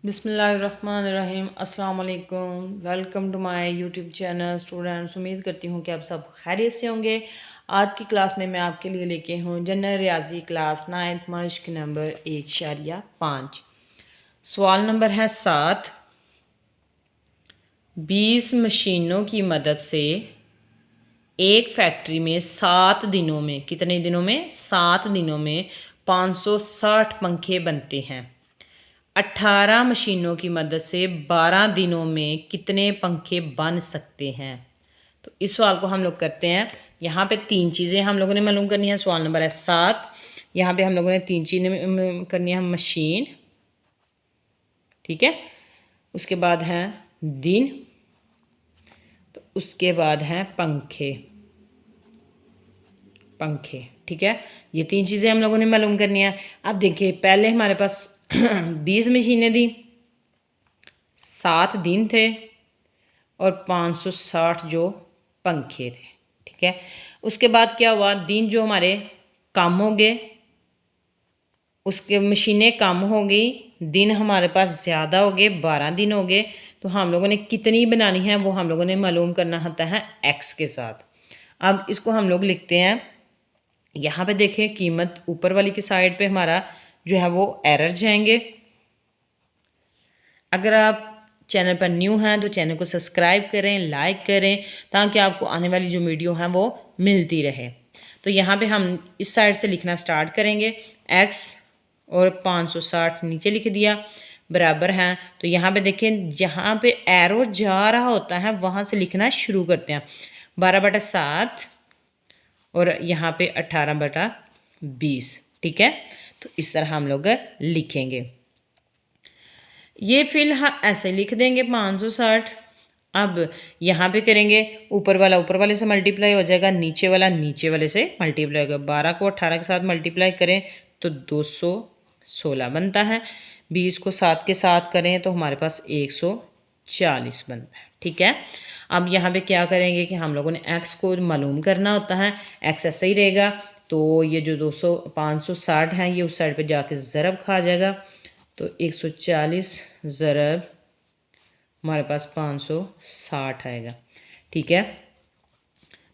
बिस्मिल्लाहिर्रहमानिर्रहीम अस्सलाम वालेकुम। Welcome to my YouTube channel students. उम्मीद करती हूँ कि आप सब खैरियत से होंगे। आज की क्लास में मैं आपके लिए लेके हूँ जनरल रियाजी क्लास 9th मश्क नंबर 1.5। सवाल नंबर है 7। 20 मशीनों की मदद से एक फैक्ट्री में 7 दिनों में, कितने दिनों में? 7 दिनों में 560 पंखे बनते हैं। 18 मशीनों की मदद से 12 दिनों में कितने पंखे बन सकते हैं? तो इस सवाल को हम लोग करते हैं। यहाँ पे 3 चीज़ें हम लोगों ने मालूम करनी है। सवाल नंबर है 7। यहाँ पे हम लोगों ने 3 चीज़ें करनी है। मशीन, ठीक है, उसके बाद है दिन, तो उसके बाद हैं पंखे, ठीक है। ये 3 चीज़ें हम लोगों ने मालूम करनी है। अब देखिए, पहले हमारे पास 20 मशीनें थी, 7 दिन थे और 560 जो पंखे थे, ठीक है। उसके बाद क्या हुआ? दिन जो हमारे कम हो गए, उसके मशीनें कम हो गई, दिन हमारे पास ज़्यादा हो गए, 12 दिन हो गए। तो हम लोगों ने कितनी बनानी है वो हम लोगों ने मालूम करना होता है एक्स के साथ। अब इसको हम लोग लिखते हैं। यहाँ पे देखें, कीमत ऊपर वाली की साइड पे हमारा जो है वो एरर जाएंगे। अगर आप चैनल पर न्यू हैं तो चैनल को सब्सक्राइब करें, लाइक करें, ताकि आपको आने वाली जो वीडियो हैं वो मिलती रहे। तो यहाँ पे हम इस साइड से लिखना स्टार्ट करेंगे। x और 560 नीचे लिख दिया, बराबर हैं। तो यहाँ पे देखें, जहाँ पे एरो जा रहा होता है वहाँ से लिखना शुरू करते हैं। 12/7 और यहाँ पे 18/20, ठीक है। तो इस तरह हम लोग लिखेंगे। ये फिलहाल ऐसे लिख देंगे 560। अब यहाँ पे करेंगे, ऊपर वाला ऊपर वाले से मल्टीप्लाई हो जाएगा, नीचे वाला नीचे वाले से मल्टीप्लाई होगा। 12 को 18 के साथ मल्टीप्लाई करें तो 216 बनता है। 20 को 7 के साथ करें तो हमारे पास 140 बनता है, ठीक है। अब यहाँ पे क्या करेंगे कि हम लोगों ने एक्स को मालूम करना होता है। एक्स ऐसा ही रहेगा, तो ये जो 560 है ये उस साइड पे जाके ज़रब खा जाएगा। तो 140 ज़रब हमारे पास 560 आएगा, ठीक है।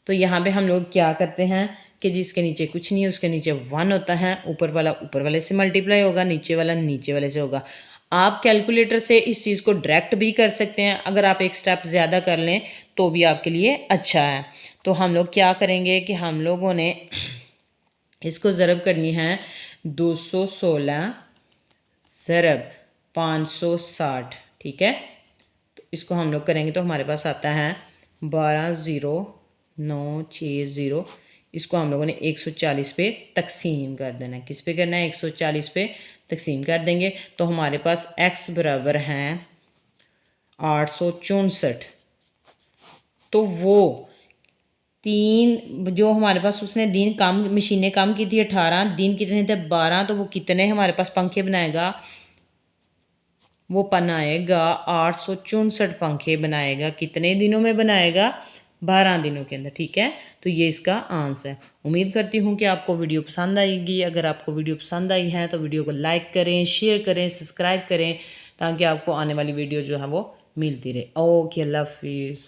तो यहाँ पे हम लोग क्या करते हैं कि जिसके नीचे कुछ नहीं है उसके नीचे 1 होता है। ऊपर वाला ऊपर वाले से मल्टीप्लाई होगा, नीचे वाला नीचे वाले से होगा। आप कैलकुलेटर से इस चीज़ को डायरेक्ट भी कर सकते हैं। अगर आप एक स्टेप ज़्यादा कर लें तो भी आपके लिए अच्छा है। तो हम लोग क्या करेंगे कि हम लोगों ने इसको ज़रब करनी है 216 ज़रब 560, ठीक है। तो इसको हम लोग करेंगे तो हमारे पास आता है 12960। इसको हम लोगों ने 140 पे तकसीम कर देना है। किस पे करना है? 140 पे तकसीम कर देंगे तो हमारे पास x बराबर हैं 864। तो वो 3 जो हमारे पास उसने दिन कम, मशीनें कम की थी 18, दिन कितने थे? 12। तो वो कितने हमारे पास पंखे बनाएगा? वो बनाएगा 864 पंखे बनाएगा। कितने दिनों में बनाएगा? 12 दिनों के अंदर, ठीक है। तो ये इसका आंसर है। उम्मीद करती हूँ कि आपको वीडियो पसंद आएगी। अगर आपको वीडियो पसंद आई है तो वीडियो को लाइक करें, शेयर करें, सब्सक्राइब करें, ताकि आपको आने वाली वीडियो जो है वो मिलती रहे। ओके, अल्लाह हाफिज़।